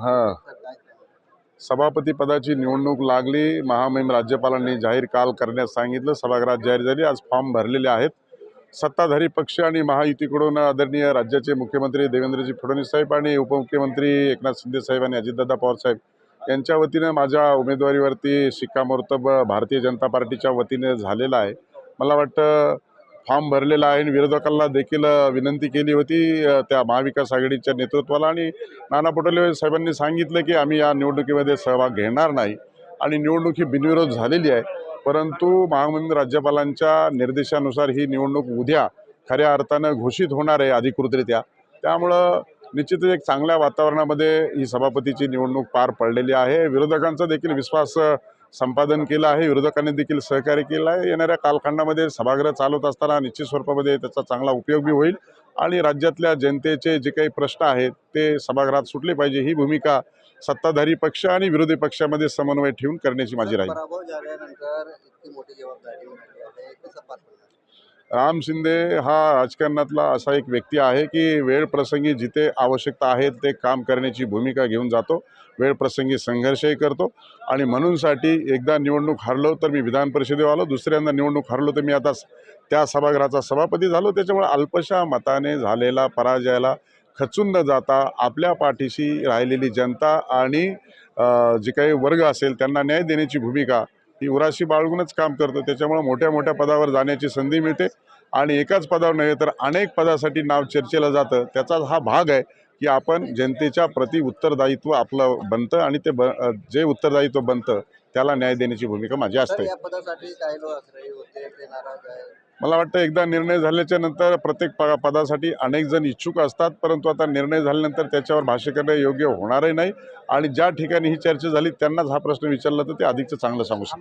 हा सभापती पदाची निवडणूक लागली। महामहिम राज्यपालांनी जाहीर काल करण्यास सांगितलं। सभागृहात जाहीर झाली। आज फॉर्म भरलेले आहेत। सत्ताधारी पक्ष आणि महायुतीकडून आदरणीय राज्याचे मुख्यमंत्री देवेंद्रजी फडणवीस साहेब आणि उपमुख्यमंत्री एकनाथ शिंदे साहेब आणि अजितदादा पवार साहेब यांच्या वतीने माझ्या उमेदवारीवरती शिक्कामोर्तब भारतीय जनता पार्टीच्या वतीने झालेला आहे। मला वाटतं फॉर्म भरलेला आहे आणि विरोधकांना देखील विनंती केली होती त्या महाविकास आघाडीच्या नेतृत्वाला आणि नाना पटोले साहेबांनी सांगितलं की आम्ही या निवडणुकीमध्ये सहभाग घेणार नाही आणि निवडणूक ही बिनविरोध झालेली आहे। परंतु महामहिम राज्यपालांच्या निर्देशानुसार ही निवडणूक उद्या खऱ्या अर्थानं घोषित होणार आहे अधिकृतरित्या। त्यामुळं निश्चितच एक चांगल्या वातावरणामध्ये ही सभापतीची निवडणूक पार पडलेली आहे। विरोधकांचा देखील विश्वास संपादन केला आहे। विरोधकांनी देखील सहकार्य केलं आहे। येणाऱ्या कालखंडामध्ये सभागृह चालवत असताना निश्चित स्वरूपामध्ये त्याचा चांगला उपयोग बी होईल आणि राज्यातल्या जनतेचे जे काही प्रश्न आहेत ते सभागृहात सुटले पाहिजे ही भूमिका सत्ताधारी पक्ष आणि विरोधी पक्षामध्ये समन्वय ठेवून करण्याची माझी राहील। राम शिंदे हा राजकारणातला असा एक व्यक्ती आहे की वेळ प्रसंगी जिथे आवश्यकता आहे ते काम करण्याची भूमिका घेऊन जातो। वेळ प्रसंगी संघर्षही करतो आणि म्हणूनसाठी एकदा निवडणूक हरलो तर मी विधान परिषदेवर आलो, दुसऱ्यांदा निवडणूक हरलो तर मी आता त्या सभागृहाचा सभापती झालो। त्याच्यामुळे अल्पशा मताने झालेला पराजयाला खचून न जाता आपल्या पाठीशी राहिलेली जनता आणि जे काही वर्ग असेल त्यांना न्याय देण्याची भूमिका ही उराशी बाळगूनच काम करतो। त्याच्यामुळे मोठ्या मोठ्या पदावर जाण्याची संधी मिळते आणि एकाच पदावर नव्हे तर अनेक पदासाठी नाव चर्चेला जातं। त्याचाच हा भाग आहे की आपण जनतेच्या प्रति उत्तरदायित्व आपलं बनतं आणि ते जे उत्तरदायित्व बनतं त्याला न्याय देण्याची भूमिका माझी असते। मला वाटतं एकदा निर्णय झाल्याच्या नंतर प्रत्येक पदासाठी अनेक जण इच्छुक असतात, परंतु आता निर्णय झाल्यानंतर त्याच्यावर भाष्य करणे योग्य होणारही नाही आणि ज्या ठिकाणी ही चर्चा झाली त्यांनाच हा प्रश्न विचारला तर ते अधिकचं चांगलं सांगू शकतात।